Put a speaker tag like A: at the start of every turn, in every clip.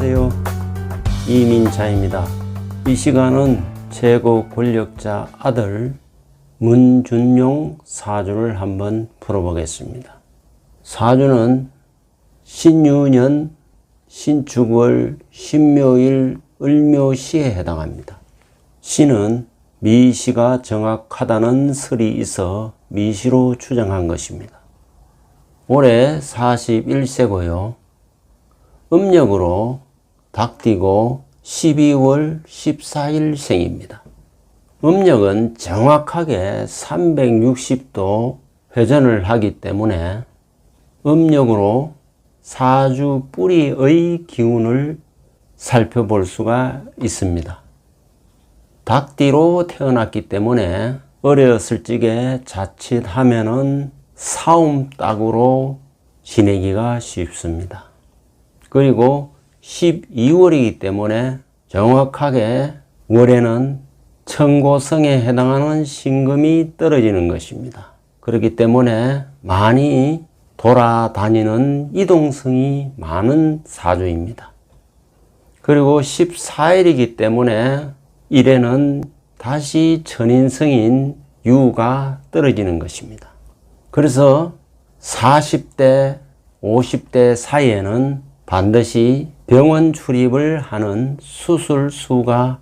A: 안녕하세요. 이민자입니다. 이 시간은 최고 권력자 아들 문준용 사주를 한번 풀어보겠습니다. 사주는 신유년, 신축월, 신묘일, 을묘시에 해당합니다. 시는 미시가 정확하다는 설이 있어 미시로 추정한 것입니다. 올해 41세고요. 음력으로 닭띠고 12월 14일 생입니다. 음력은 정확하게 360도 회전을 하기 때문에 음력으로 사주 뿌리의 기운을 살펴볼 수가 있습니다. 닭띠로 태어났기 때문에 어렸을 적에 자칫하면은 사움닭으로 지내기가 쉽습니다. 그리고 12월이기 때문에 정확하게 월에는 천고성에 해당하는 신금이 떨어지는 것입니다. 그렇기 때문에 많이 돌아다니는 이동성이 많은 사주입니다. 그리고 14일이기 때문에 일에는 다시 천인성인 유가 떨어지는 것입니다. 그래서 40대, 50대 사이에는 반드시 병원 출입을 하는 수술수가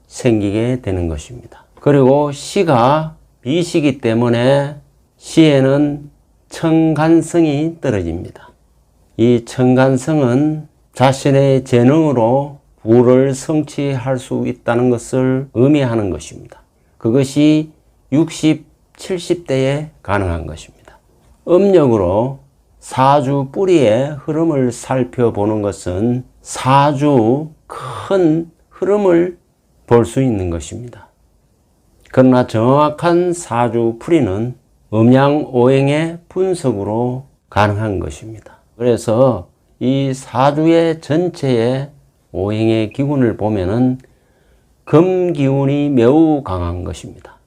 A: 생기게 되는 것입니다. 그리고 시가 미시기 때문에 시에는 청간성이 떨어집니다. 이 청간성은 자신의 재능으로 부를 성취할 수 있다는 것을 의미하는 것입니다. 그것이 60, 70대에 가능한 것입니다. 음력으로 사주 뿌리의 흐름을 살펴보는 것은 사주 큰 흐름을 볼 수 있는 것입니다. 그러나 정확한 사주 풀이는 음양오행의 분석으로 가능한 것입니다. 그래서 이 사주의 전체의 오행의 기운을 보면은 금 기운이 매우 강한 것입니다.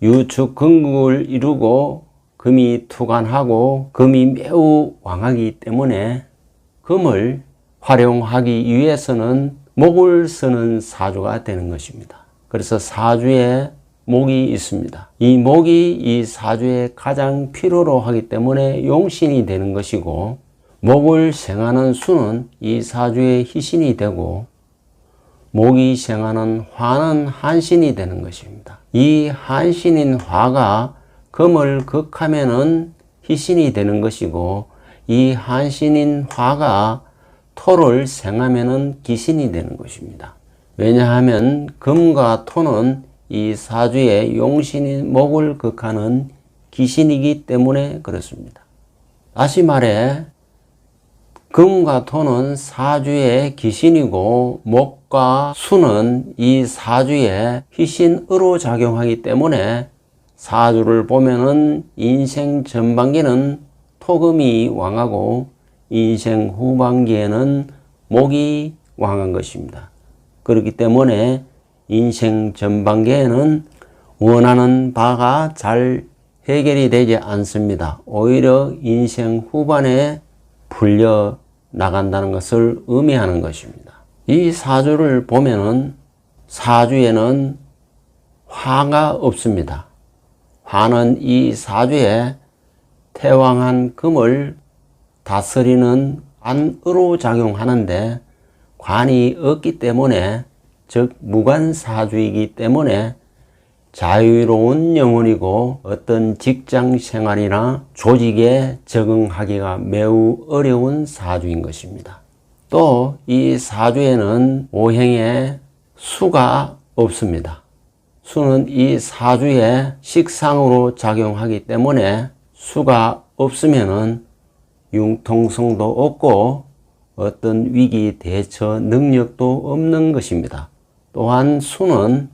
A: 유축 금국을 이루고 금이 투간하고 금이 매우 왕하기 때문에 금을 활용하기 위해서는 목을 쓰는 사주가 되는 것입니다. 그래서 사주에 목이 있습니다. 이 목이 이 사주에 가장 필요로 하기 때문에 용신이 되는 것이고, 목을 생하는 수는 이 사주의 희신이 되고, 목이 생하는 화는 한신이 되는 것입니다. 이 한신인 화가 금을 극하면은 희신이 되는 것이고, 이 한신인 화가 토를 생하면은 기신이 되는 것입니다. 왜냐하면 금과 토는 이 사주의 용신인 목을 극하는 기신이기 때문에 그렇습니다. 다시 말해 금과 토는 사주의 기신이고 목과 수는 이 사주의 희신으로 작용하기 때문에 사주를 보면은 인생 전반기는 토금이 왕하고 인생 후반기에는 목이 왕한 것입니다. 그렇기 때문에 인생 전반기에는 원하는 바가 잘 해결이 되지 않습니다. 오히려 인생 후반에 풀려 나간다는 것을 의미하는 것입니다. 이 사주를 보면은 사주에는 화가 없습니다. 화는 이 사주에 태왕한 금을 다스리는 관으로 작용하는데 관이 없기 때문에, 즉 무관사주이기 때문에 자유로운 영혼이고 어떤 직장 생활이나 조직에 적응하기가 매우 어려운 사주인 것입니다. 또 이 사주에는 오행에 수가 없습니다. 수는 이 사주의 식상으로 작용하기 때문에 수가 없으면은 융통성도 없고 어떤 위기 대처 능력도 없는 것입니다. 또한 수는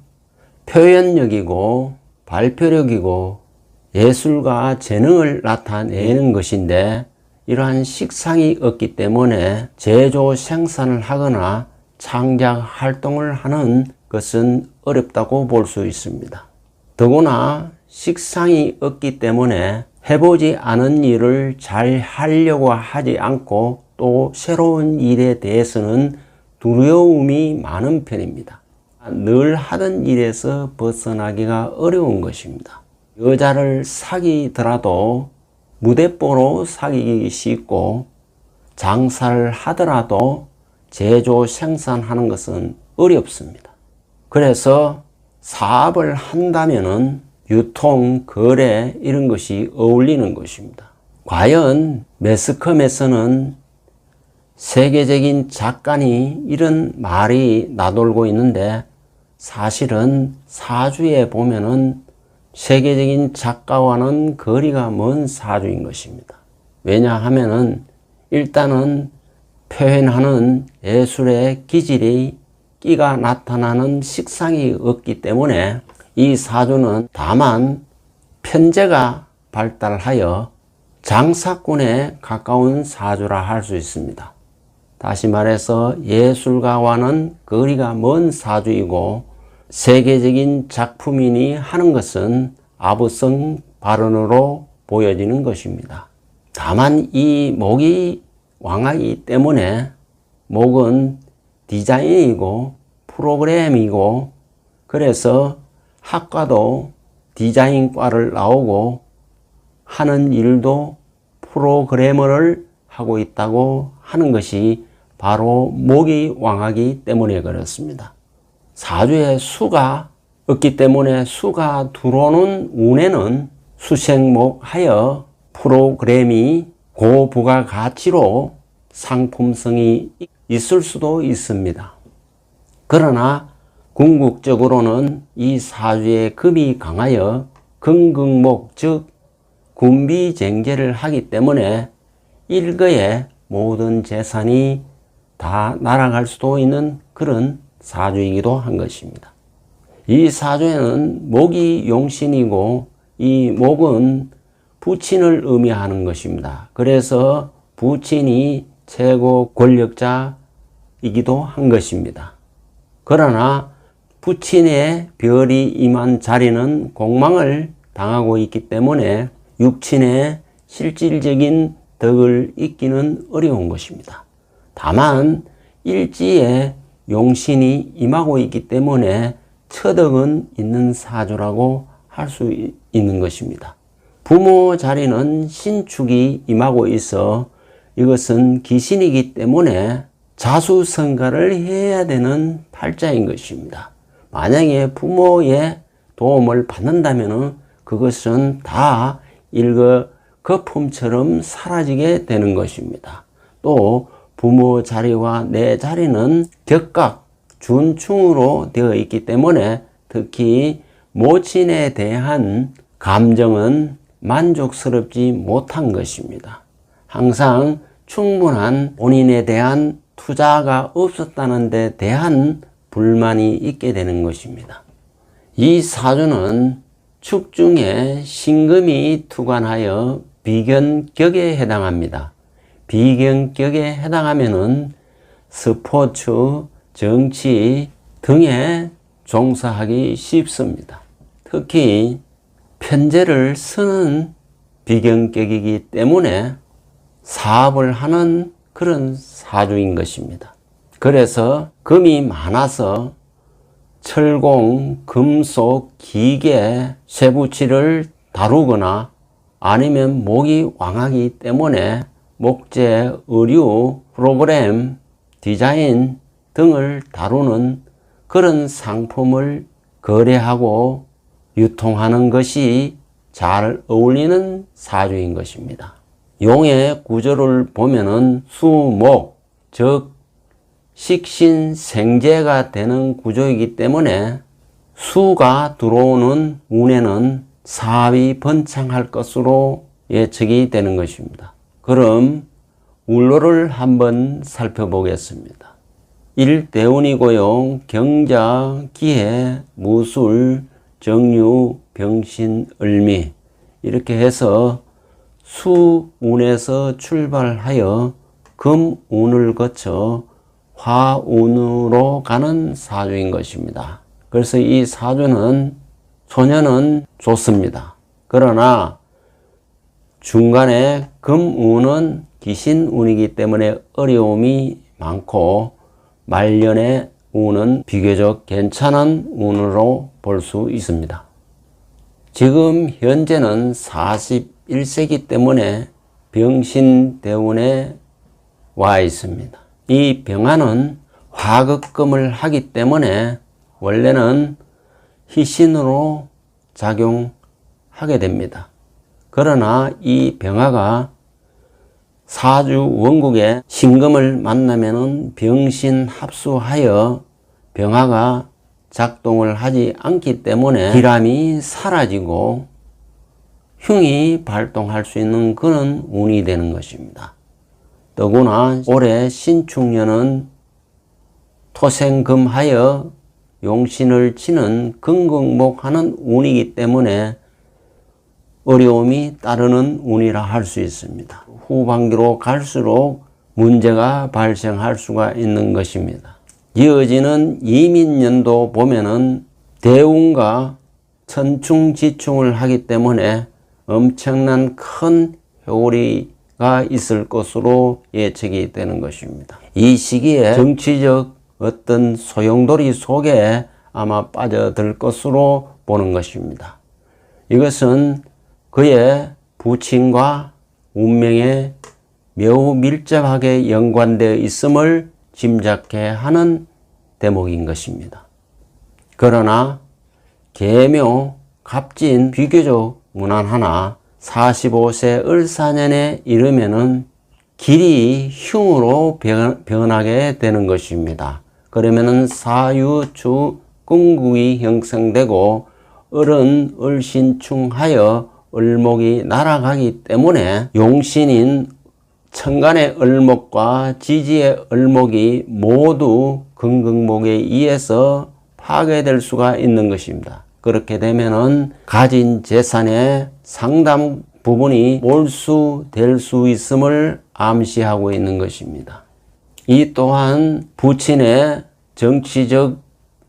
A: 표현력이고 발표력이고 예술과 재능을 나타내는 것인데, 이러한 식상이 없기 때문에 제조 생산을 하거나 창작 활동을 하는 것은 어렵다고 볼 수 있습니다. 더구나 식상이 없기 때문에 해보지 않은 일을 잘 하려고 하지 않고 또 새로운 일에 대해서는 두려움이 많은 편입니다. 늘 하던 일에서 벗어나기가 어려운 것입니다. 여자를 사귀더라도 무대뽀로 사귀기 쉽고 장사를 하더라도 제조 생산하는 것은 어렵습니다. 그래서 사업을 한다면은 유통, 거래 이런 것이 어울리는 것입니다. 과연 매스컴에서는 세계적인 작가니 이런 말이 나돌고 있는데 사실은 사주에 보면은 세계적인 작가와는 거리가 먼 사주인 것입니다. 왜냐하면은 일단은 표현하는 예술의 기질이 끼가 나타나는 식상이 없기 때문에 이 사주는 다만 편재가 발달하여 장사꾼에 가까운 사주라 할 수 있습니다. 다시 말해서 예술가와는 거리가 먼 사주이고 세계적인 작품인이 하는 것은 아부성 발언으로 보여지는 것입니다. 다만 이 목이 왕하기 때문에 목은 디자인이고 프로그램이고 그래서 학과도 디자인과를 나오고 하는 일도 프로그래머를 하고 있다고 하는 것이 바로 목이 왕하기 때문에 그렇습니다. 사주에 수가 없기 때문에 수가 들어오는 운에는 수생목하여 프로그램이 고부가가치로 상품성이 있을 수도 있습니다. 그러나 궁극적으로는 이 사주에 금이 강하여 금극목 즉 군비쟁제를 하기 때문에 일거에 모든 재산이 다 날아갈 수도 있는 그런 사주이기도 한 것입니다. 이 사주에는 목이 용신이고 이 목은 부친을 의미하는 것입니다. 그래서 부친이 최고 권력자이기도 한 것입니다. 그러나 부친의 별이 임한 자리는 공망을 당하고 있기 때문에 육친의 실질적인 덕을 잇기는 어려운 것입니다. 다만 일지에 용신이 임하고 있기 때문에 처덕은 있는 사주라고 할 수 있는 것입니다. 부모 자리는 신축이 임하고 있어 이것은 귀신이기 때문에 자수성가를 해야 되는 팔자인 것입니다. 만약에 부모의 도움을 받는다면 그것은 다 일거 거품처럼 사라지게 되는 것입니다. 또 부모 자리와 내 자리는 격각 준충으로 되어 있기 때문에 특히 모친에 대한 감정은 만족스럽지 못한 것입니다. 항상 충분한 본인에 대한 투자가 없었다는 데 대한 불만이 있게 되는 것입니다. 이 사주는 축중에 신금이 투관하여 비견격에 해당합니다. 비견격에 해당하면은 스포츠, 정치 등에 종사하기 쉽습니다. 특히 편제를 쓰는 비견격이기 때문에 사업을 하는 그런 사주인 것입니다. 그래서 금이 많아서 철공, 금속, 기계, 쇠붙이를 다루거나 아니면 목이 왕하기 때문에 목재, 의류, 프로그램, 디자인 등을 다루는 그런 상품을 거래하고 유통하는 것이 잘 어울리는 사주인 것입니다. 용의 구조를 보면은 수목, 즉 식신생재가 되는 구조이기 때문에 수가 들어오는 운에는 사업이 번창할 것으로 예측이 되는 것입니다. 그럼 울로를 한번 살펴보겠습니다. 일대운이고요. 경자, 기해, 무술, 정유, 병신, 을미 이렇게 해서 수운에서 출발하여 금운을 거쳐 화운으로 가는 사주인 것입니다. 그래서 이 사주는 소년은 좋습니다. 그러나 중간에 금운은 귀신 운이기 때문에 어려움이 많고 말년의 운은 비교적 괜찮은 운으로 볼 수 있습니다. 지금 현재는 41세기 때문에 병신대운에 와 있습니다. 이 병화는 화극금을 하기 때문에 원래는 희신으로 작용하게 됩니다. 그러나 이 병화가 사주 원국에 신금을 만나면은 병신 합수하여 병화가 작동을 하지 않기 때문에 기람이 사라지고 흉이 발동할 수 있는 그런 운이 되는 것입니다. 더구나 올해 신축년은 토생금하여 용신을 치는 금극목하는 운이기 때문에 어려움이 따르는 운이라 할 수 있습니다. 후반기로 갈수록 문제가 발생할 수가 있는 것입니다. 이어지는 이민년도 보면은 대운과 천충지충을 하기 때문에 엄청난 큰 효리가 있을 것으로 예측이 되는 것입니다. 이 시기에 정치적 어떤 소용돌이 속에 아마 빠져들 것으로 보는 것입니다. 이것은 그의 부친과 운명에 매우 밀접하게 연관되어 있음을 짐작해 하는 대목인 것입니다. 그러나 계묘, 갑진 비교적 무난하나 45세 을사년에 이르면은 길이 흉으로 변하게 되는 것입니다. 그러면은 사유주 궁극이 형성되고 을은 을신충하여 을목이 날아가기 때문에 용신인 천간의 을목과 지지의 을목이 모두 금극목에 의해서 파괴될 수가 있는 것입니다. 그렇게 되면은 가진 재산의 상당 부분이 몰수될 수 있음을 암시하고 있는 것입니다. 이 또한 부친의 정치적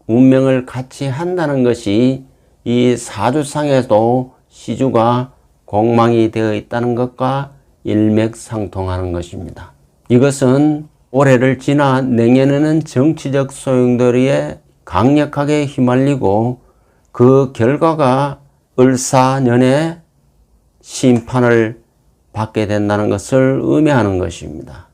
A: 운명을 같이 한다는 것이 이 사주상에도 시주가 공망이 되어 있다는 것과 일맥상통하는 것입니다. 이것은 올해를 지나 내년에는 정치적 소용돌이에 강력하게 휘말리고 그 결과가 을사년에 심판을 받게 된다는 것을 의미하는 것입니다.